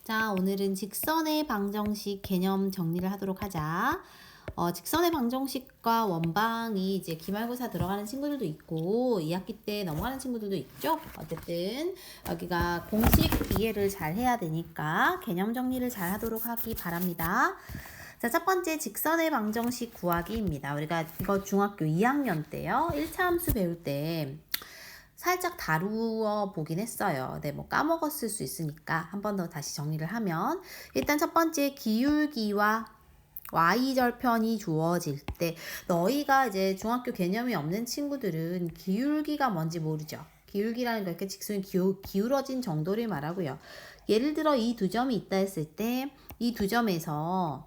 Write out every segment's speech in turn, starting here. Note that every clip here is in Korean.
자, 오늘은 직선의 방정식 개념 정리를 하도록 하자. 직선의 방정식과 원방이 이제 기말고사 들어가는 친구들도 있고 2학기 때 넘어가는 친구들도 있죠. 어쨌든 여기가 공식 이해를 잘 해야 되니까 개념 정리를 잘 하도록 하기 바랍니다. 자, 첫 번째 직선의 방정식 구하기입니다. 우리가 이거 중학교 2학년 때요. 1차 함수 배울 때 살짝 다루어 보긴 했어요. 네, 뭐 까먹었을 수 있으니까 한 번 더 다시 정리를 하면 일단 첫 번째 기울기와 y절편이 주어질 때 너희가 이제 중학교 개념이 없는 친구들은 기울기가 뭔지 모르죠. 기울기라는 거 이렇게 직선이 기울어진 정도를 말하고요. 예를 들어 이 두 점이 있다 했을 때 이 두 점에서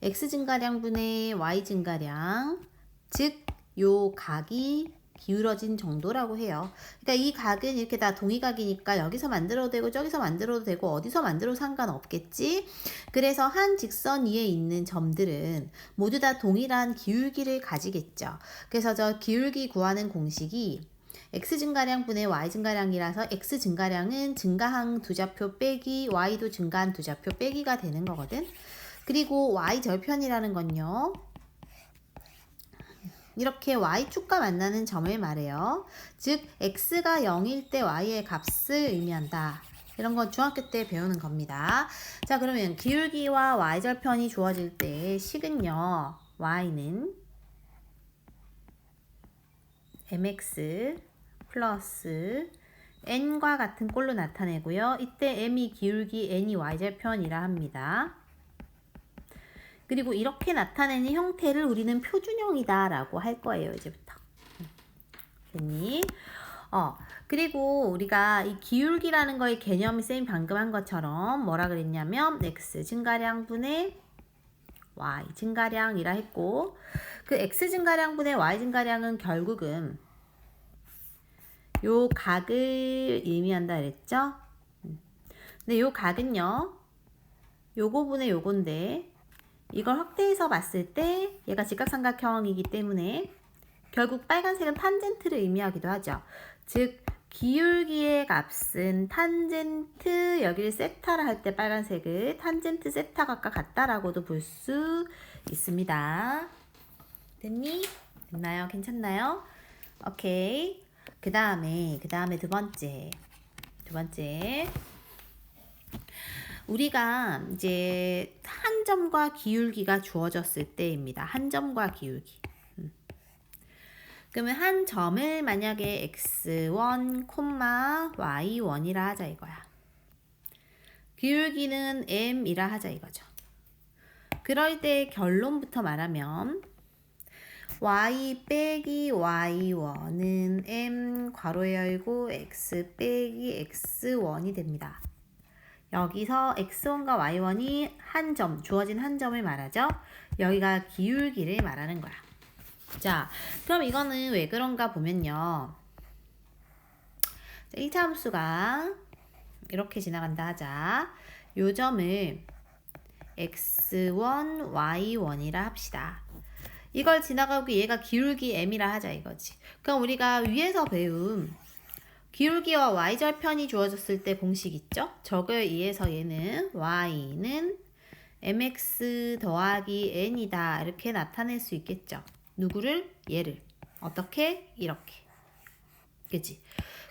x 증가량분의 y 증가량, 즉 요 각이 기울어진 정도라고 해요. 그러니까 이 각은 이렇게 다 동의각이니까 여기서 만들어도 되고 저기서 만들어도 되고 어디서 만들어도 상관없겠지. 그래서 한 직선 위에 있는 점들은 모두 다 동일한 기울기를 가지겠죠. 그래서 저 기울기 구하는 공식이 x 증가량분의 y 증가량이라서 x 증가량은 증가한 두 좌표 빼기 y도 증가한 두 좌표 빼기가 되는 거거든. 그리고 y 절편이라는 건요. 이렇게 y축과 만나는 점을 말해요. 즉 x가 0일 때 y의 값을 의미한다. 이런 건 중학교 때 배우는 겁니다. 자, 그러면 기울기와 y절편이 주어질 때 식은요. y는 mx 플러스 n과 같은 꼴로 나타내고요. 이때 m이 기울기, n이 y절편이라 합니다. 그리고 이렇게 나타내는 형태를 우리는 표준형이다 라고 할 거예요. 이제부터. 됐니? 그리고 우리가 이 기울기라는 거의 개념이 쌤이 방금 한 것처럼 뭐라 그랬냐면 x 증가량분의 y 증가량이라 했고 그 x 증가량분의 y 증가량은 결국은 요 각을 의미한다 그랬죠? 근데 요 각은요. 요거분의 요건데 이걸 확대해서 봤을 때 얘가 직각삼각형이기 때문에 결국 빨간색은 탄젠트를 의미하기도 하죠. 즉 기울기의 값은 탄젠트, 여기를 세타를 할 때 빨간색을 탄젠트 세타가 같다라고도 볼 수 있습니다. 됐니? 됐나요? 괜찮나요? 오케이. 그 다음에 두 번째 우리가 이제 한 점과 기울기가 주어졌을 때입니다. 한 점과 기울기. 그러면 한 점을 만약에 x1, y1이라 하자 이거야. 기울기는 m이라 하자 이거죠. 그럴 때 결론부터 말하면 y 빼기 y1은 m 괄호 열고 x 빼기 x1이 됩니다. 여기서 x1과 y1이 한 점, 주어진 한 점을 말하죠. 여기가 기울기를 말하는 거야. 자, 그럼 이거는 왜 그런가 보면요. 1차 함수가 이렇게 지나간다 하자. 요 점을 x1, y1이라 합시다. 이걸 지나가고 얘가 기울기 m이라 하자 이거지. 그럼 우리가 위에서 배운 기울기와 y절편이 주어졌을 때 공식 있죠? 저거에 의해서 얘는 y는 mx 더하기 n이다 이렇게 나타낼 수 있겠죠. 누구를? 얘를. 어떻게? 이렇게. 그치?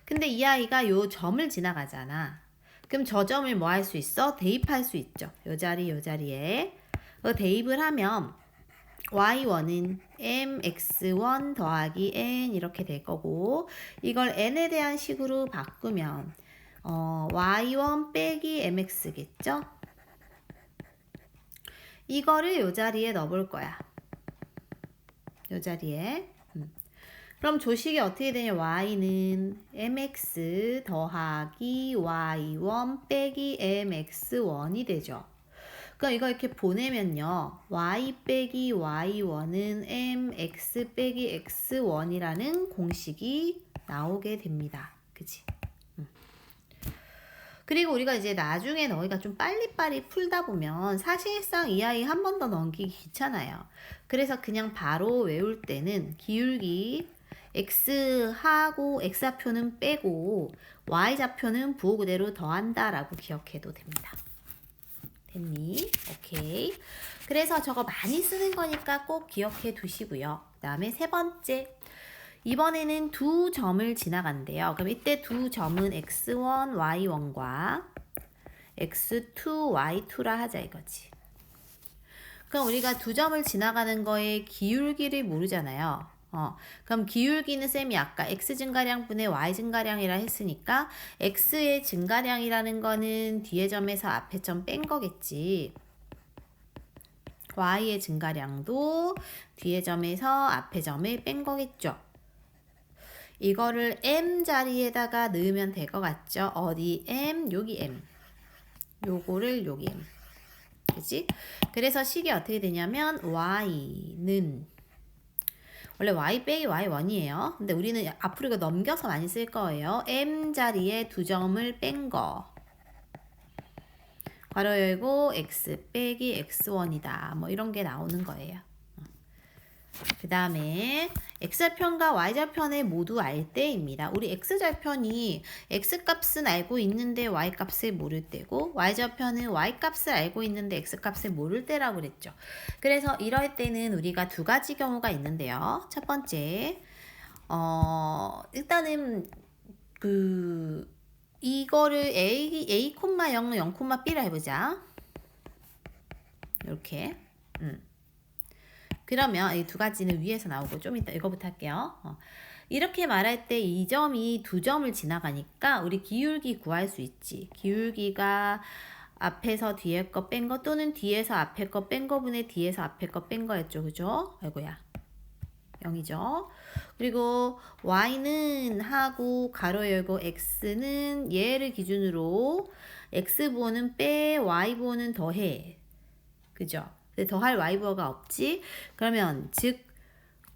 근데 이 아이가 요 점을 지나가잖아. 그럼 저 점을 뭐 할 수 있어? 대입할 수 있죠. 요 자리에. 대입을 하면 y1은 mx1 더하기 n 이렇게 될 거고 이걸 n에 대한 식으로 바꾸면 y1 빼기 mx겠죠? 이거를 요 자리에 넣어볼 거야. 요 자리에. 그럼 조식이 어떻게 되냐? y는 mx 더하기 y1 빼기 mx1이 되죠. 그럼 이거 이렇게 보내면요. y 빼기 y1은 mx 빼기 x1이라는 공식이 나오게 됩니다. 그치? 그리고 우리가 이제 나중에 너희가 좀 빨리빨리 풀다 보면 사실상 이 아이 한 번 더 넘기기 귀찮아요. 그래서 그냥 바로 외울 때는 기울기 x하고 x좌표는 빼고 y좌표는 부호 그대로 더한다 라고 기억해도 됩니다. 됐니? 오케이. 그래서 저거 많이 쓰는 거니까 꼭 기억해 두시고요. 그 다음에 세 번째. 이번에는 두 점을 지나간대요. 그럼 이때 두 점은 x1, y1과 x2, y2라 하자 이거지. 그럼 우리가 두 점을 지나가는 거에 기울기를 모르잖아요. 그럼 기울기는 쌤이 아까 x 증가량분의 y 증가량이라 했으니까 x의 증가량이라는 거는 뒤에 점에서 앞에 점 뺀 거겠지. y의 증가량도 뒤에 점에서 앞에 점을 뺀 거겠죠. 이거를 m 자리에다가 넣으면 될 것 같죠. 어디 m, 여기 m. 요거를 여기 m. 그치? 그래서 식이 어떻게 되냐면 y는 원래 y 빼기 y1이에요. 근데 우리는 앞으로 이거 넘겨서 많이 쓸 거예요. m 자리에 두 점을 뺀 거. 괄호 열고 x 빼기 x1이다. 뭐 이런 게 나오는 거예요. 그 다음에 x좌편과 y좌편을 모두 알 때입니다. 우리 x좌편이 x값은 알고 있는데 y값을 모를 때고 y좌편은 y값을 알고 있는데 x값을 모를 때라고 그랬죠. 그래서 이럴 때는 우리가 두 가지 경우가 있는데요. 첫 번째 일단은 이거를 a, 0, 0, b라 해보자. 이렇게 그러면 이 두 가지는 위에서 나오고 좀 이따 이거부터 할게요. 이렇게 말할 때 이 점이 두 점을 지나가니까 우리 기울기 구할 수 있지. 기울기가 앞에서 뒤에 거 뺀 거 또는 뒤에서 앞에 거 뺀 거분의 뒤에서 앞에 거 뺀 거였죠. 그죠? 아이고야. 0이죠. 그리고 y는 하고 가로 열고 x는 얘를 기준으로 x부호는 빼 y부호는 더해. 그죠? 근데 더할 y부호가 없지. 그러면 즉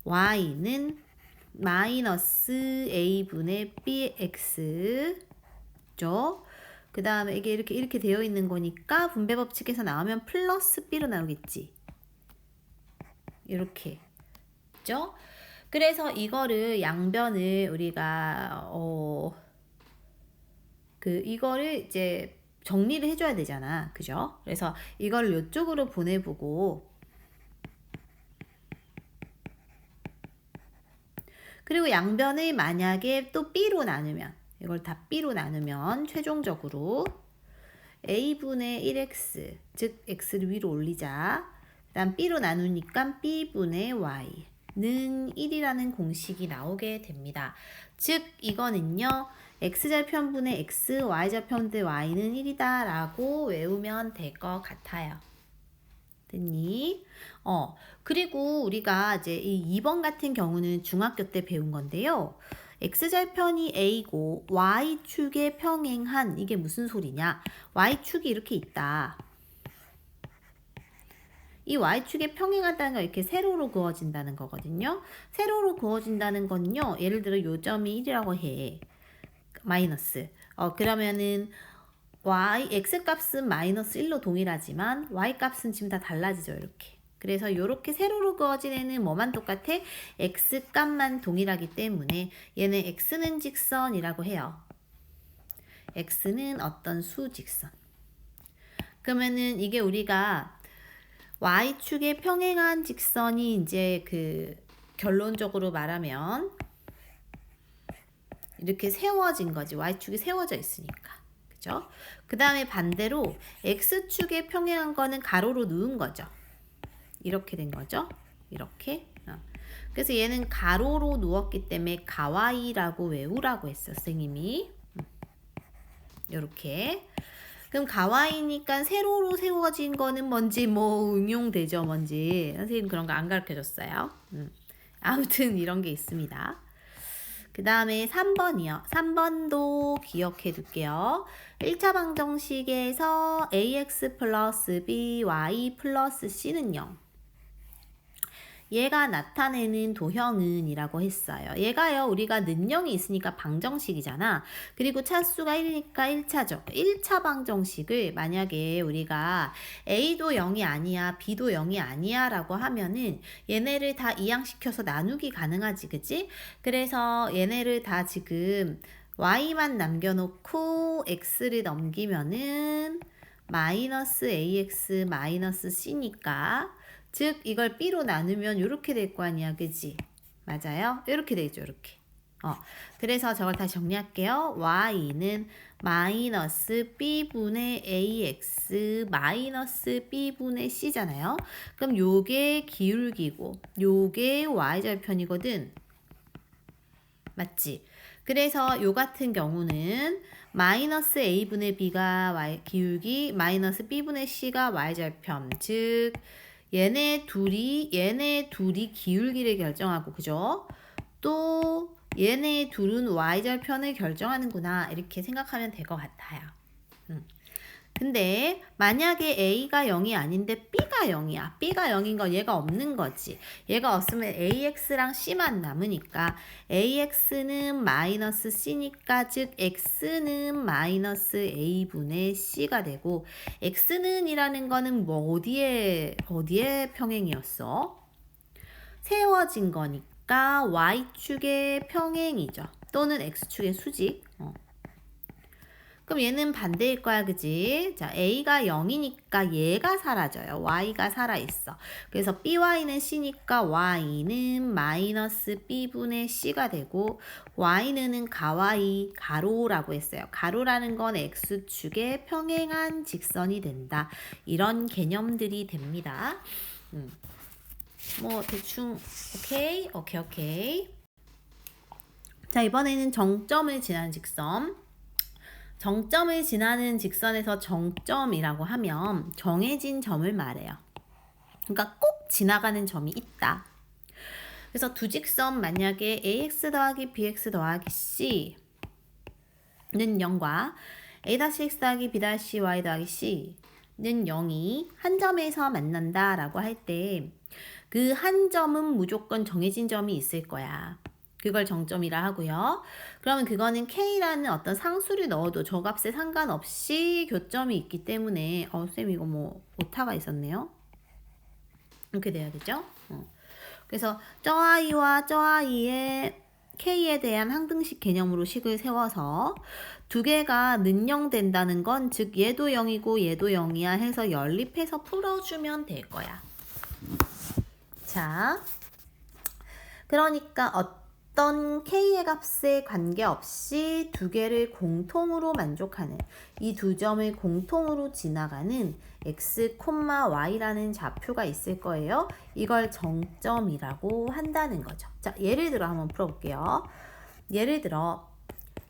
y는 마이너스 a분의 bx죠. 그 다음에 이게 이렇게 되어 있는 거니까 분배 법칙에서 나오면 플러스 b로 나오겠지. 이렇게. 그죠? 그래서 이거를 양변을 우리가 이거를 이제 정리를 해줘야 되잖아. 그죠? 그래서 이걸 이쪽으로 보내보고 그리고 양변을 만약에 또 b로 나누면 이걸 다 b로 나누면 최종적으로 a분의 1x 즉 x를 위로 올리자. 그 다음 b로 나누니까 b분의 y는 1이라는 공식이 나오게 됩니다. 즉 이거는요. x좌편분의 x, y좌편분의 y는 1이다 라고 외우면 될 것 같아요. 됐니? 그리고 우리가 이제 이 2번 같은 경우는 중학교 때 배운 건데요. x좌편이 a고 y축에 평행한 이게 무슨 소리냐? y축이 이렇게 있다. 이 y축에 평행하다는 건 이렇게 세로로 그어진다는 거거든요. 세로로 그어진다는 건요. 예를 들어 요 점이 1이라고 해. 마이너스. 그러면은 x값은 마이너스 1로 동일하지만 y값은 지금 다 달라지죠. 이렇게. 그래서 이렇게 세로로 그어진 애는 뭐만 똑같아? x값만 동일하기 때문에 얘는 x는 직선이라고 해요. x는 어떤 수직선. 그러면은 이게 우리가 y축에 평행한 직선이 이제 결론적으로 말하면 이렇게 세워진 거지. y축이 세워져 있으니까. 그죠? 그 다음에 반대로 x축에 평행한 거는 가로로 누운 거죠. 이렇게 된 거죠. 이렇게. 그래서 얘는 가로로 누웠기 때문에 가와이라고 외우라고 했어. 선생님이. 이렇게. 그럼 가와이니까 세로로 세워진 거는 뭔지 응용되죠. 뭔지. 선생님 그런 거 안 가르쳐줬어요. 아무튼 이런 게 있습니다. 그 다음에 3번이요. 3번도 기억해 둘게요. 1차 방정식에서 ax 플러스 b, y 플러스 c는 0. 얘가 나타내는 도형은 이라고 했어요. 얘가요. 우리가 는영이 있으니까 방정식이잖아. 그리고 차수가 1이니까 1차죠. 1차 방정식을 만약에 우리가 a도 0이 아니야, b도 0이 아니야 라고 하면은 얘네를 다 이항시켜서 나누기 가능하지. 그치? 그래서 얘네를 다 지금 y만 남겨놓고 x를 넘기면은 마이너스 ax 마이너스 c니까 즉 이걸 b로 나누면 이렇게 될 거 아니야, 그지? 맞아요? 이렇게 되죠, 이렇게. 그래서 저걸 다시 정리할게요. y는 마이너스 b분의 ax 마이너스 b분의 c잖아요. 그럼 요게 기울기고 요게 y절편이거든. 맞지? 그래서 요 같은 경우는 마이너스 a분의 b가 기울기 마이너스 b분의 c가 y절편. 즉 얘네 둘이 기울기를 결정하고, 그죠? 또 얘네 둘은 y절편을 결정하는구나, 이렇게 생각하면 될 것 같아요. 근데 만약에 a가 0이 아닌데 b가 0이야. b가 0인 건 얘가 없는 거지. 얘가 없으면 ax랑 c만 남으니까 ax는 마이너스 c니까 즉 x는 마이너스 a분의 c가 되고, x는 이라는 거는 뭐 어디에 평행이었어? 세워진 거니까 y축의 평행이죠. 또는 x축의 수직. 그럼 얘는 반대일 거야, 그지? 자, a가 0이니까 얘가 사라져요. y가 살아있어. 그래서 by는 c니까 y는 마이너스 b분의 c가 되고, y는 가와이 가로라고 했어요. 가로라는 건 x축에 평행한 직선이 된다. 이런 개념들이 됩니다. 뭐 대충 오케이. 자, 이번에는 정점을 지나는 직선. 정점을 지나는 직선에서 정점이라고 하면 정해진 점을 말해요. 그러니까 꼭 지나가는 점이 있다. 그래서 두 직선 만약에 ax 더하기 bx 더하기 c는 0과 a-x 더하기 b-y 더하기 c는 0이 한 점에서 만난다 라고 할 때 그 한 점은 무조건 정해진 점이 있을 거야. 그걸 정점이라 하고요. 그러면 그거는 K라는 어떤 상수를 넣어도 저 값에 상관없이 교점이 있기 때문에 쌤 이거 뭐 오타가 있었네요. 이렇게 돼야겠죠? 그래서 저 아이와 저 아이의 K에 대한 항등식 개념으로 식을 세워서 두 개가 는영된다는 건 즉 얘도 0이고 얘도 0이야 해서 연립해서 풀어주면 될 거야. 자, 그러니까 어떤 K의 값에 관계없이 두 개를 공통으로 만족하는 이 두 점을 공통으로 지나가는 x, y라는 좌표가 있을 거예요. 이걸 정점이라고 한다는 거죠. 자, 예를 들어 한번 풀어볼게요. 예를 들어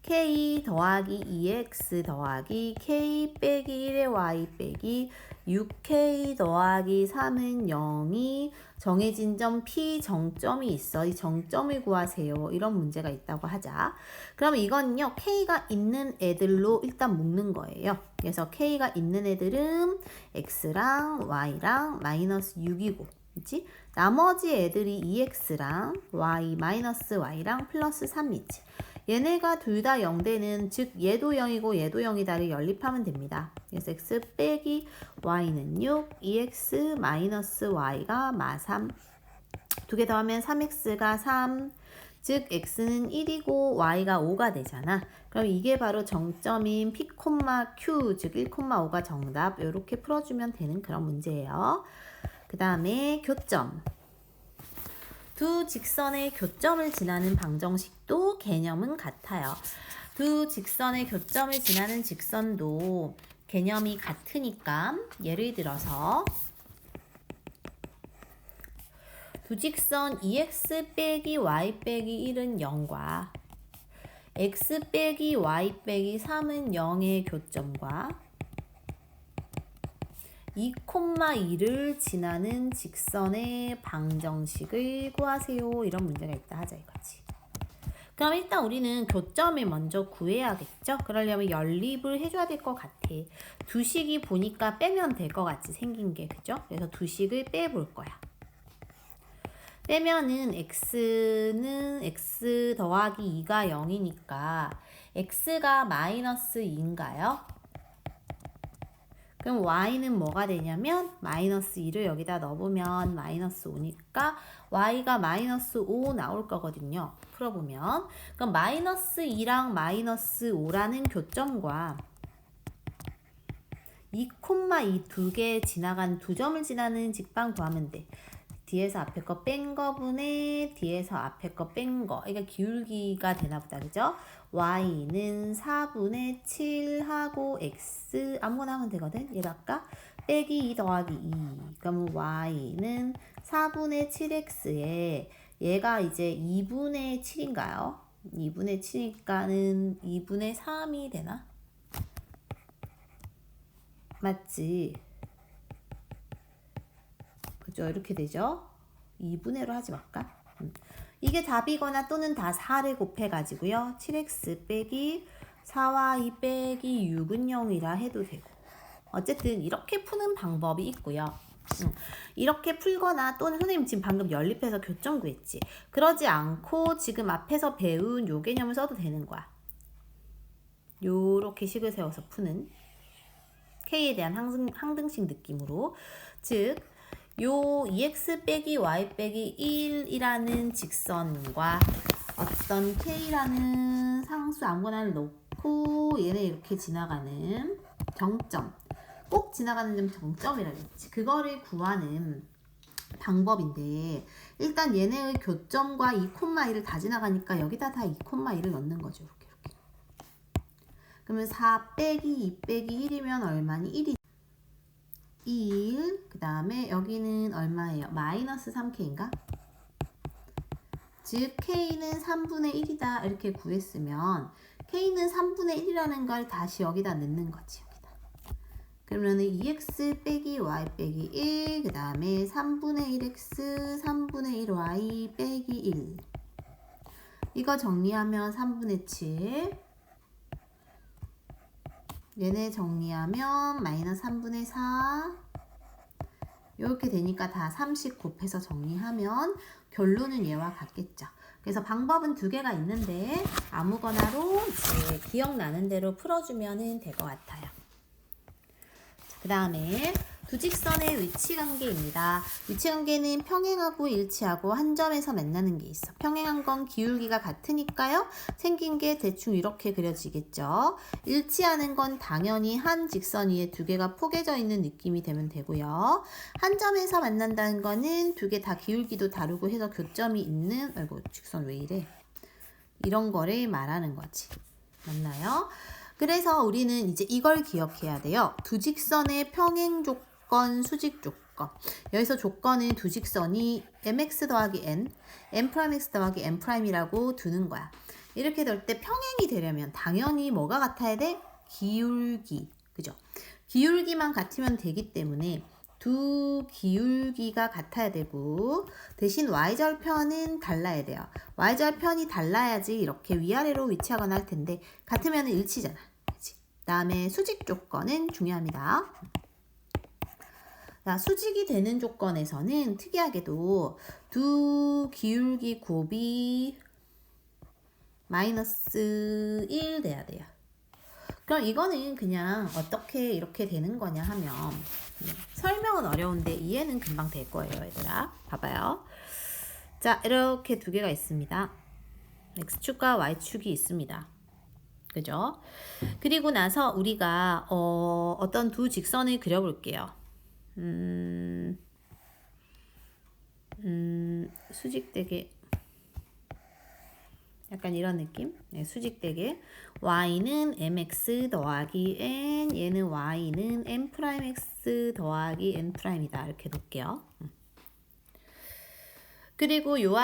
k 더하기 2x 더하기 k 빼기 1의 y 빼기 6k 더하기 3은 0이 정해진 점 P 정점이 있어. 이 정점을 구하세요. 이런 문제가 있다고 하자. 그러면 이거는요, K가 있는 애들로 일단 묶는 거예요. 그래서 K가 있는 애들은 X랑 Y랑 마이너스 6이고, 그치? 나머지 애들이 2X랑 Y 마이너스 Y랑 플러스 3이지. 얘네가 둘 다 0되는, 즉 얘도 0이고 얘도 0이다를 연립하면 됩니다. 그래서 x 빼기 y는 6, 2x 마이너스 y가 마3. 두 개 더하면 3x가 3, 즉 x는 1이고 y가 5가 되잖아. 그럼 이게 바로 정점인 p, q, 즉 1, 5가 정답. 이렇게 풀어주면 되는 그런 문제예요. 그 다음에 교점. 두 직선의 교점을 지나는 방정식도 개념은 같아요. 두 직선의 교점을 지나는 직선도 개념이 같으니까 예를 들어서 두 직선 2x 빼기 y 빼기 1은 0과 x 빼기 y 빼기 3은 0의 교점과 2,2를 지나는 직선의 방정식을 구하세요. 이런 문제가 있다 하자 이거지. 그럼 일단 우리는 교점을 먼저 구해야겠죠? 그러려면 연립을 해줘야 될 것 같아. 두 식이 보니까 빼면 될 것 같이 생긴 게, 그죠? 그래서 두 식을 빼볼 거야. 빼면은 x는 x 더하기 2가 0이니까 x가 마이너스 2인가요? 그럼 y는 뭐가 되냐면 마이너스 2를 여기다 넣어보면 마이너스 5니까 y가 마이너스 5 나올 거거든요. 풀어보면 그럼 마이너스 2랑 마이너스 5라는 교점과 2, 이 두 개 지나간 두 점을 지나는 직방 구하면 돼. 뒤에서 앞에 거 뺀 거분에 뒤에서 앞에 거 뺀 거. 이게 기울기가 되나 보다. 그죠? y는 4분의 7하고 x 아무거나 하면 되거든. 얘를 아까 빼기 2 더하기 2. 그러면 y는 4분의 7x에 얘가 이제 2분의 7인가요? 2분의 7이니까는 2분의 3이 되나? 맞지? 그죠? 이렇게 되죠? 2분의로 하지 말까? 이게 답이거나 또는 다 4를 곱해가지고요. 7x 빼기 4y 빼기 6은 0이라 해도 되고. 어쨌든 이렇게 푸는 방법이 있고요. 이렇게 풀거나 또는 선생님 지금 방금 연립해서 교점 구했지. 그러지 않고 지금 앞에서 배운 요 개념을 써도 되는 거야. 요렇게 식을 세워서 푸는 K에 대한 항등식 느낌으로. 즉, 요 2x 빼기 y 빼기 1이라는 직선과 어떤 K라는 상수 아무거나를 놓고 얘네 이렇게 지나가는 정점, 꼭 지나가는 점 정점이라고 했지. 그거를 구하는 방법인데 일단 얘네의 교점과 2,1을 다 지나가니까 여기다 다 2,1을 넣는 거죠. 이렇게. 그러면 4 빼기 2 빼기 1이면 얼마니? 1이 1. 그 다음에 여기는 얼마예요? 마이너스 3k인가? 즉 K는 3분의 1이다 이렇게 구했으면 K는 3분의 1이라는 걸 다시 여기다 넣는 거지. 여기다. 그러면 2x 빼기 y 빼기 1, 그 다음에 3분의 1x 3분의 1y 빼기 1. 이거 정리하면 3분의 7. 얘네 정리하면 마이너스 3분의 4. 이렇게 되니까 다 30 곱해서 정리하면 결론은 얘와 같겠죠. 그래서 방법은 두 개가 있는데 아무거나로 이제 기억나는 대로 풀어주면 될 것 같아요. 그 다음에 두 직선의 위치관계입니다. 위치관계는 평행하고 일치하고 한 점에서 만나는 게 있어. 평행한 건 기울기가 같으니까요. 생긴 게 대충 이렇게 그려지겠죠. 일치하는 건 당연히 한 직선 위에 두 개가 포개져 있는 느낌이 되면 되고요. 한 점에서 만난다는 거는 두 개 다 기울기도 다르고 해서 교점이 있는, 아이고 직선 왜 이래? 이런 거를 말하는 거지. 맞나요? 그래서 우리는 이제 이걸 기억해야 돼요. 두 직선의 평행 조건, 수직 조건. 여기서 조건은 두 직선이 mx 더하기 n, m'x 더하기 n'이라고 두는 거야. 이렇게 될 때 평행이 되려면 당연히 뭐가 같아야 돼? 기울기. 그죠? 기울기만 같으면 되기 때문에 두 기울기가 같아야 되고 대신 y절편은 달라야 돼요. y절편이 달라야지 이렇게 위아래로 위치하거나 할 텐데 같으면 일치잖아. 그치? 다음에 수직 조건은 중요합니다. 자, 수직이 되는 조건에서는 특이하게도 두 기울기 곱이 마이너스 1 돼야 돼요. 그럼 이거는 그냥 어떻게 이렇게 되는 거냐 하면 설명은 어려운데 이해는 금방 될 거예요, 얘들아. 봐봐요. 자, 이렇게 두 개가 있습니다. x축과 y축이 있습니다. 그죠? 그리고 나서 우리가 어떤 두 직선을 그려볼게요. 수직되게 약간 이런 느낌? 네, 수직되게 y는 mx 더하기 n, 얘는 y는 m'x 더하기 n'이다. 이렇게 놓을게요. 그리고 요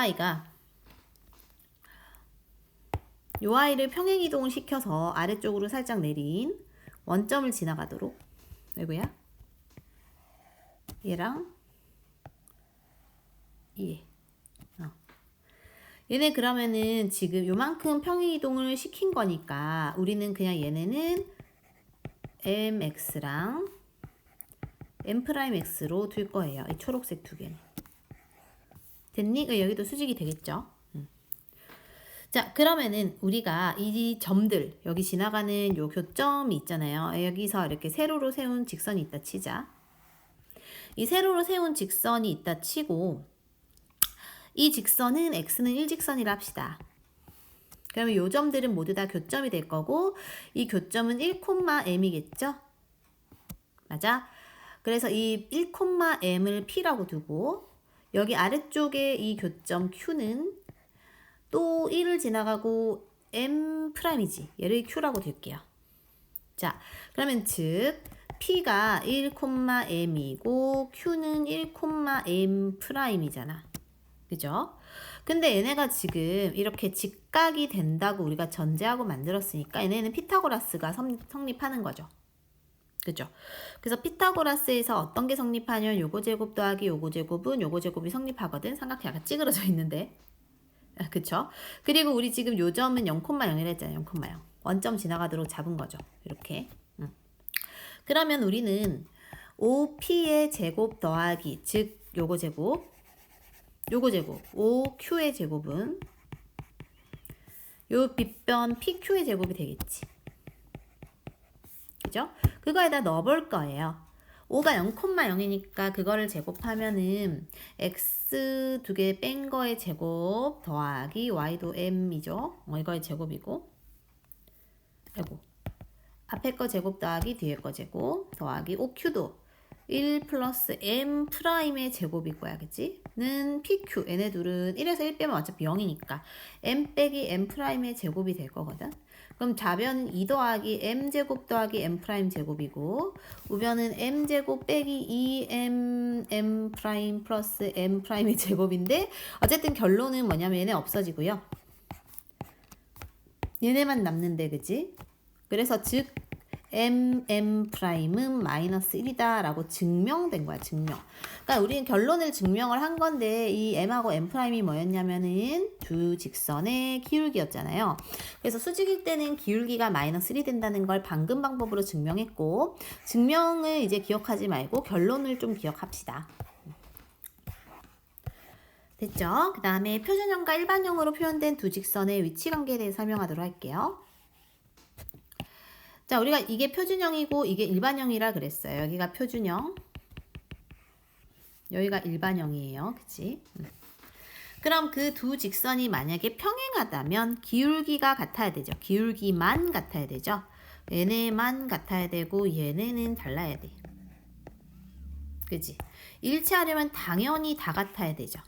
아이를 평행이동을 시켜서 아래쪽으로 살짝 내린 원점을 지나가도록 이거야? 얘랑 얘. 얘네 그러면은 지금 요만큼 평행이동을 시킨 거니까 우리는 그냥 얘네는 mx랑 m'x로 둘 거예요. 이 초록색 두 개는. 됐니? 여기도 수직이 되겠죠? 자, 그러면은 우리가 이 점들, 여기 지나가는 요 교점이 있잖아요. 여기서 이렇게 세로로 세운 직선이 있다 치자. 이 세로로 세운 직선이 있다 치고 이 직선은 x는 일직선이라 합시다. 그러면 요 점들은 모두 다 교점이 될 거고 이 교점은 1,m이겠죠? 맞아? 그래서 이 1,m을 P라고 두고 여기 아래쪽에 이 교점 Q는 또 1을 지나가고 M'이지. 얘를 Q라고 둘게요. 자, 그러면 즉 P가 1,m이고 Q는 1,m'이잖아. 그죠? 근데 얘네가 지금 이렇게 직각이 된다고 우리가 전제하고 만들었으니까 얘네는 피타고라스가 성립하는 거죠. 그죠? 그래서 피타고라스에서 어떤 게 성립하냐면 요거 제곱 더하기 요거 제곱은 요거 제곱이 성립하거든. 삼각형 약간 찌그러져 있는데. 그쵸? 그리고 우리 지금 요 점은 0,0이라 했잖아요. 0,0. 원점 지나가도록 잡은 거죠. 이렇게. 그러면 우리는 OP의 제곱 더하기 즉 요거 제곱 OQ의 제곱은 요 빗변 PQ의 제곱이 되겠지. 그죠? 그거에다 넣어볼 거예요. 5가 0,0이니까 그거를 제곱하면은 x 두 개 뺀 거의 제곱 더하기 y도 m이죠. 이거의 제곱이고 아이고 앞에 거 제곱 더하기 뒤에 거 제곱 더하기 OQ도 1 플러스 m'의 제곱일 거야. 그치? 는 PQ 얘네 둘은 1에서 1 빼면 어차피 0이니까 m 빼기 m'의 제곱이 될 거거든. 그럼 좌변은 2 더하기 m제곱 더하기 m' 제곱이고 우변은 m제곱 빼기 2m 플러스 m'의 제곱인데 어쨌든 결론은 뭐냐면 얘네 없어지고요. 얘네만 남는데 그치? 그래서 즉 m'은 마이너스 1이다 라고 증명된 거야. 증명. 그러니까 우리는 결론을 증명을 한 건데 이 m하고 m'이 뭐였냐면은 두 직선의 기울기였잖아요. 그래서 수직일 때는 기울기가 마이너스 1이 된다는 걸 방금 방법으로 증명했고 증명을 이제 기억하지 말고 결론을 좀 기억합시다. 됐죠? 그 다음에 표준형과 일반형으로 표현된 두 직선의 위치 관계에 대해 설명하도록 할게요. 자, 우리가 이게 표준형이고 이게 일반형이라 그랬어요. 여기가 표준형, 여기가 일반형이에요. 그치? 그럼 그 두 직선이 만약에 평행하다면 기울기가 같아야 되죠. 기울기만 같아야 되죠. 얘네만 같아야 되고 얘네는 달라야 돼. 그치? 일치하려면 당연히 다 같아야 되죠.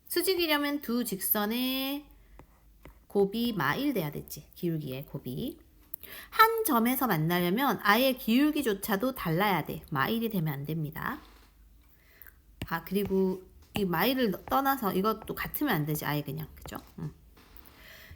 수직이려면 두 직선의 곱이 마1 돼야 됐지. 기울기의 곱이. 한 점에서 만나려면 아예 기울기조차도 달라야 돼. 마1이 되면 안 됩니다. 아, 그리고 이 마1을 떠나서 이것도 같으면 안 되지. 아예 그냥. 그죠?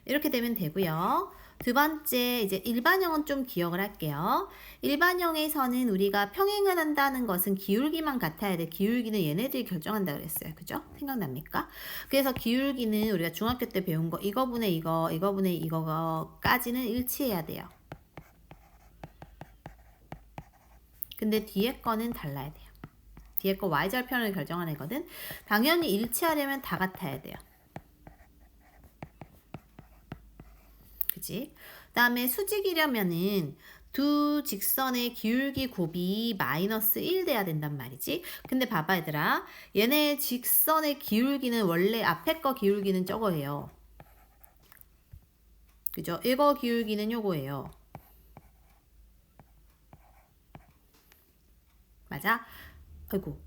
이렇게 되면 되고요. 두 번째 이제 일반형은 좀 기억을 할게요. 일반형에서는 우리가 평행을 한다는 것은 기울기만 같아야 돼. 기울기는 얘네들이 결정한다 그랬어요. 그죠? 생각납니까? 그래서 기울기는 우리가 중학교 때 배운 거 이거분의 이거분의 이거까지는 일치해야 돼요. 근데 뒤에 거는 달라야 돼요. 뒤에 거 y절편을 결정하는 거거든. 당연히 일치하려면 다 같아야 돼요. 그치? 그 다음에 수직이려면은 두 직선의 기울기 곱이 마이너스 1 돼야 된단 말이지. 근데 봐봐 얘들아. 얘네 직선의 기울기는 원래 앞에 거 기울기는 저거예요. 그죠? 이거 기울기는 요거예요. 맞아? 아이고.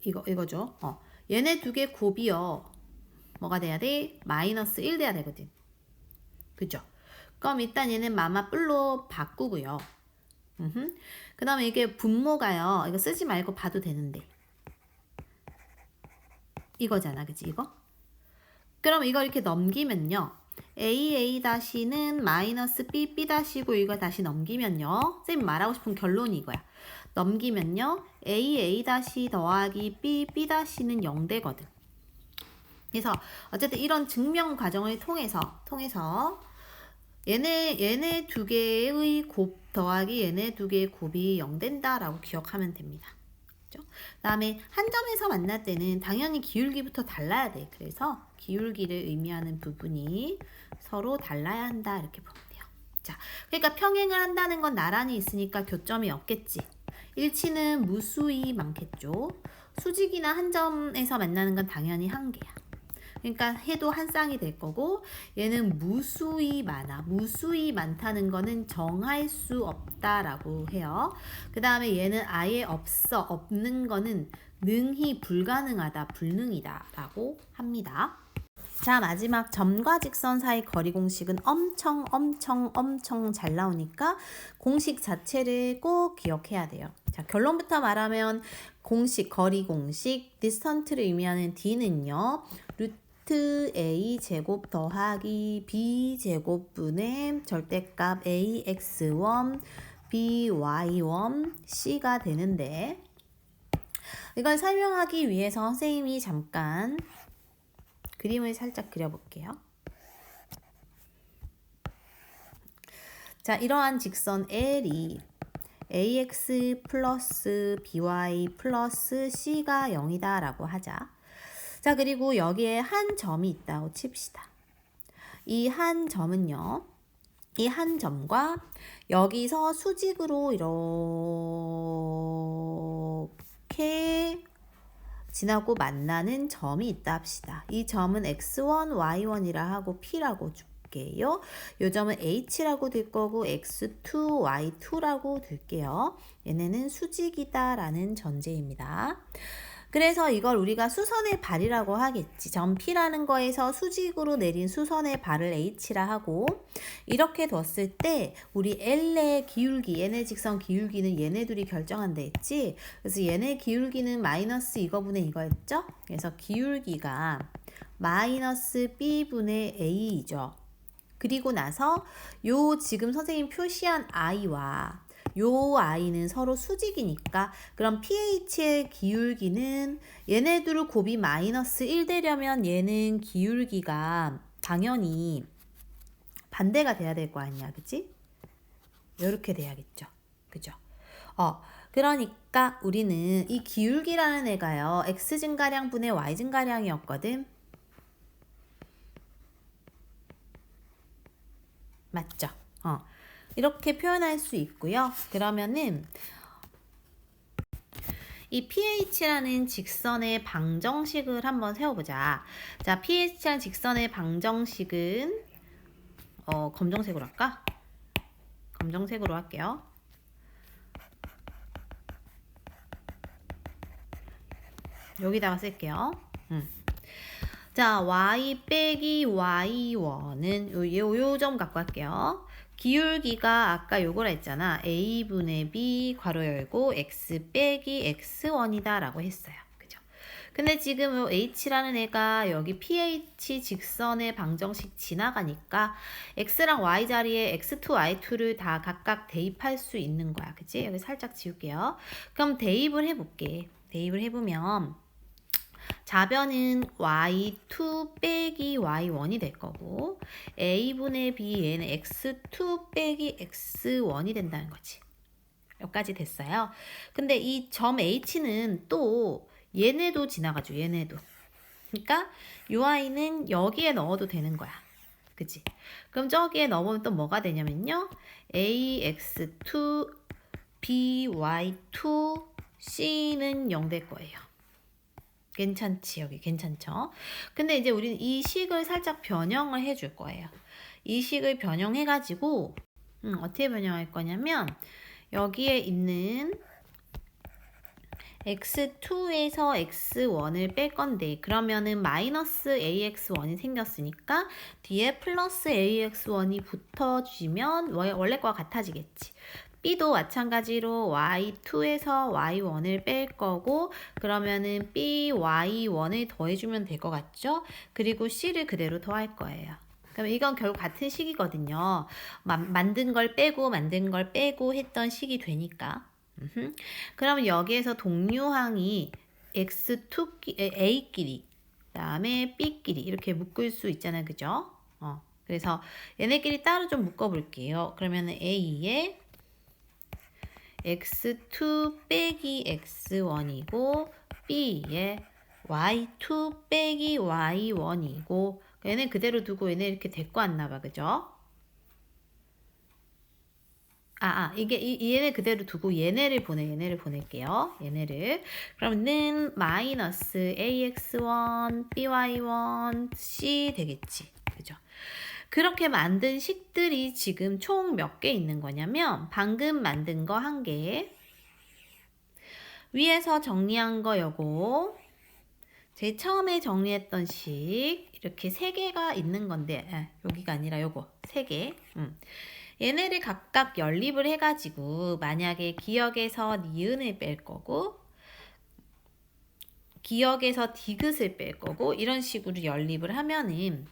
이거죠. 얘네 두 개 곱이요. 뭐가 돼야 돼? 마이너스 1 돼야 되거든. 그죠? 그럼 일단 얘는 마마뿔로 바꾸고요. 그 다음에 이게 분모가요. 이거 쓰지 말고 봐도 되는데. 이거잖아. 그치? 이거? 그럼 이거 이렇게 넘기면요. AA-는 마이너스 BB-고 이거 다시 넘기면요. 쌤이 말하고 싶은 결론이 이거야. 넘기면요. AA- 더하기 BB-는 0 되거든. 그래서 어쨌든 이런 증명 과정을 통해서 얘네 두 개의 곱 더하기 얘네 두 개의 곱이 0 된다라고 기억하면 됩니다. 그 다음에 한 점에서 만날 때는 당연히 기울기부터 달라야 돼. 그래서 기울기를 의미하는 부분이 서로 달라야 한다 이렇게 보면 돼요. 자, 그러니까 평행을 한다는 건 나란히 있으니까 교점이 없겠지. 일치는 무수히 많겠죠. 수직이나 한 점에서 만나는 건 당연히 한 개야. 그러니까 해도 한 쌍이 될 거고, 얘는 무수히 많아. 무수히 많다는 거는 정할 수 없다라고 해요. 그 다음에 얘는 아예 없어. 없는 거는 능히 불가능하다, 불능이다 라고 합니다. 자, 마지막 점과 직선 사이 거리 공식은 엄청 잘 나오니까 공식 자체를 꼭 기억해야 돼요. 자, 결론부터 말하면 공식, 거리 공식, 디스턴트를 의미하는 D는요. 루트 A 제곱 더하기 B 제곱분의 절대값 AX1, BY1, C가 되는데, 이걸 설명하기 위해서 선생님이 잠깐 그림을 살짝 그려볼게요. 자, 이러한 직선 L이 AX 플러스 BY 플러스 C가 0이다 라고 하자. 자, 그리고 여기에 한 점이 있다고 칩시다. 이 한 점은요, 이 한 점과 여기서 수직으로 이렇게 지나고 만나는 점이 있다 합시다. 이 점은 x1, y1이라 하고 p라고 줄게요. 이 점은 h라고 될 거고 x2, y2라고 둘게요. 얘네는 수직이다 라는 전제입니다. 그래서 이걸 우리가 수선의 발이라고 하겠지. 점 P라는 거에서 수직으로 내린 수선의 발을 H라 하고, 이렇게 뒀을 때 우리 L의 기울기, 얘네 직선 기울기는 얘네 둘이 결정한다 했지. 그래서 얘네 기울기는 마이너스 이거분의 이거였죠. 그래서 기울기가 마이너스 B분의 A이죠. 그리고 나서 요 지금 선생님 표시한 I와 요 I는 서로 수직이니까, 그럼 pH의 기울기는 얘네들을 곱이 마이너스 1 되려면 얘는 기울기가 당연히 반대가 돼야 될 거 아니야, 그치? 이렇게 돼야겠죠, 그죠? 그러니까 우리는 이 기울기라는 애가요, x 증가량 분의 y 증가량이었거든. 맞죠? 이렇게 표현할 수 있고요. 그러면은 이 pH라는 직선의 방정식을 한번 세워보자. 자, pH라는 직선의 방정식은 검정색으로 할까? 검정색으로 할게요. 여기다가 쓸게요. 자, y 빼기 y1은 요 점 갖고 할게요. 기울기가 아까 요거라 했잖아. a분의 b 괄호 열고 x 빼기 x1이다 라고 했어요. 그죠? 근데 지금 요 h라는 애가 여기 ph 직선의 방정식 지나가니까 x랑 y 자리에 x2, y2를 다 각각 대입할 수 있는 거야. 그치? 여기 살짝 지울게요. 그럼 대입을 해볼게. 대입을 해보면 좌변은 y2 빼기 y1이 될 거고, a분의 b 얘는 x2 빼기 x1이 된다는 거지. 여기까지 됐어요. 근데 이 점 h는 또 얘네도 지나가죠. 얘네도. 그러니까 이 i는 여기에 넣어도 되는 거야. 그치? 그럼 저기에 넣으면 또 뭐가 되냐면요, ax2 by2 c는 0 될 거예요. 괜찮지? 여기 괜찮죠? 근데 이제 우리는 이 식을 살짝 변형을 해줄 거예요. 이 식을 변형해가지고 어떻게 변형할 거냐면, 여기에 있는 x2에서 x1을 뺄 건데, 그러면은 마이너스 ax1이 생겼으니까 뒤에 플러스 ax1이 붙어주면 원래 거와 같아지겠지. b도 마찬가지로 y2에서 y1을 뺄 거고, 그러면은 b, y1을 더해주면 될 것 같죠? 그리고 c를 그대로 더할 거예요. 그럼 이건 결국 같은 식이거든요. 만든 걸 빼고 만든 걸 빼고 했던 식이 되니까. 그러면 여기에서 동류항이 A끼리, 그 다음에 B끼리 이렇게 묶을 수 있잖아요. 그죠? 그래서 얘네끼리 따로 좀 묶어볼게요. 그러면 A에 x2 빼기 x1이고, b에 y2 빼기 y1이고, 얘네 그대로 두고 얘네 이렇게 데리고 왔나봐. 그죠? 이게 얘네 그대로 두고 얘네를 보낼게요. 얘네를. 그럼 는 마이너스 ax1 by1 c 되겠지. 그죠? 그렇게 만든 식들이 지금 총 몇 개 있는 거냐면 방금 만든 거 1개, 위에서 정리한 거 요거, 제일 처음에 정리했던 식 이렇게 3개가 있는 건데 여기가 아니라 요거 3개. 얘네를 각각 연립을 해가지고 만약에 기역에서 니은을 뺄 거고 기역에서 디귿을 뺄 거고 이런 식으로 연립을 하면은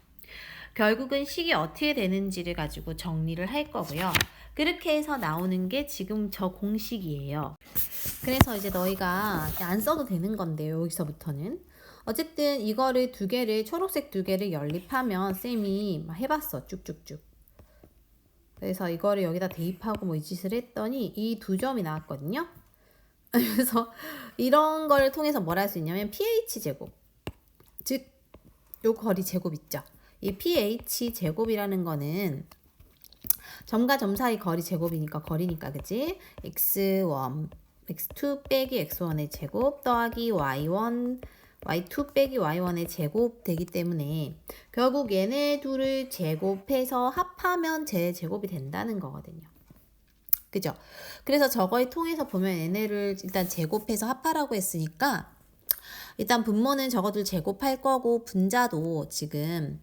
결국은 식이 어떻게 되는지를 가지고 정리를 할 거고요. 그렇게 해서 나오는 게 지금 저 공식이에요. 그래서 이제 너희가 안 써도 되는 건데요. 여기서부터는. 어쨌든 이거를 2개를 초록색 2개를 연립하면 쌤이 막 해봤어. 쭉쭉쭉. 그래서 이거를 여기다 대입하고 뭐 이 짓을 했더니 이 2점이 나왔거든요. 그래서 이런 걸 통해서 뭘 할 수 있냐면 pH 제곱, 즉 요 거리 제곱 있죠. 이 pH 제곱이라는 거는 점과 점 사이 거리 제곱이니까 거리니까 그치? x1, x2 빼기 x1의 제곱 더하기 y1, y2 빼기 y1의 제곱 되기 때문에 결국 얘네 둘을 제곱해서 합하면 제 제곱이 된다는 거거든요. 그죠? 그래서 저거에 통해서 보면 얘네를 일단 제곱해서 합하라고 했으니까 일단 분모는 저거들 제곱할 거고 분자도 지금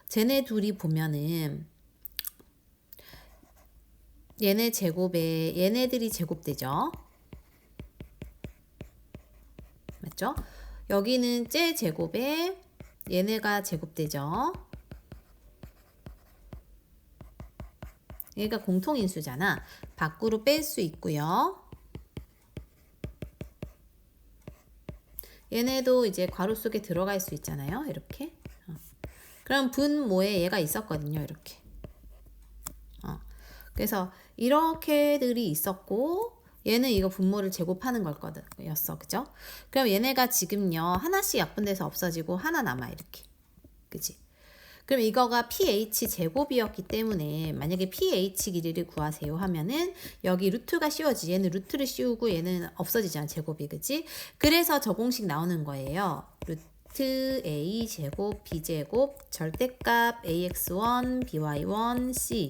쟤네 둘이 보면은 얘네 제곱에 얘네들이 제곱되죠. 맞죠? 여기는 쟤 제곱에 얘네가 제곱되죠. 얘가 공통인수잖아. 밖으로 뺄 수 있고요. 얘네도 이제 괄호 속에 들어갈 수 있잖아요. 이렇게. 그럼 분모에 얘가 있었거든요. 이렇게. 그래서 이렇게들이 있었고 얘는 이거 분모를 제곱하는 였어. 그죠? 그럼 얘네가 지금요. 하나씩 약분돼서 없어지고 하나 남아 이렇게. 그치? 그럼 이거가 pH 제곱이었기 때문에 만약에 pH 길이를 구하세요 하면은 여기 루트가 씌워지. 얘는 루트를 씌우고 얘는 없어지잖아. 제곱이. 그치? 그래서 저 공식 나오는 거예요. 루트 a 제곱 b 제곱 절대값 ax1 by1 c.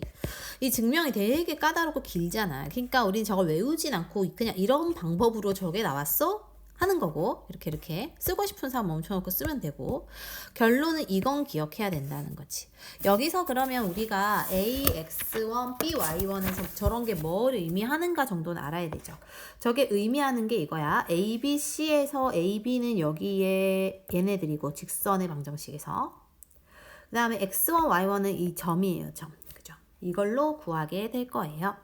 이 증명이 되게 까다롭고 길잖아. 그러니까 우린 저걸 외우진 않고 그냥 이런 방법으로 저게 나왔어? 하는 거고 이렇게 쓰고 싶은 사람 멈춰놓고 쓰면 되고 결론은 이건 기억해야 된다는 거지. 여기서 그러면 우리가 ax1 by1에서 저런 게 뭘 의미하는가 정도는 알아야 되죠. 저게 의미하는 게 이거야. abc에서 ab는 여기에 얘네들이고 직선의 방정식에서 그 다음에 x1 y1은 이 점이에요. 점. 그죠? 이걸로 구하게 될 거예요.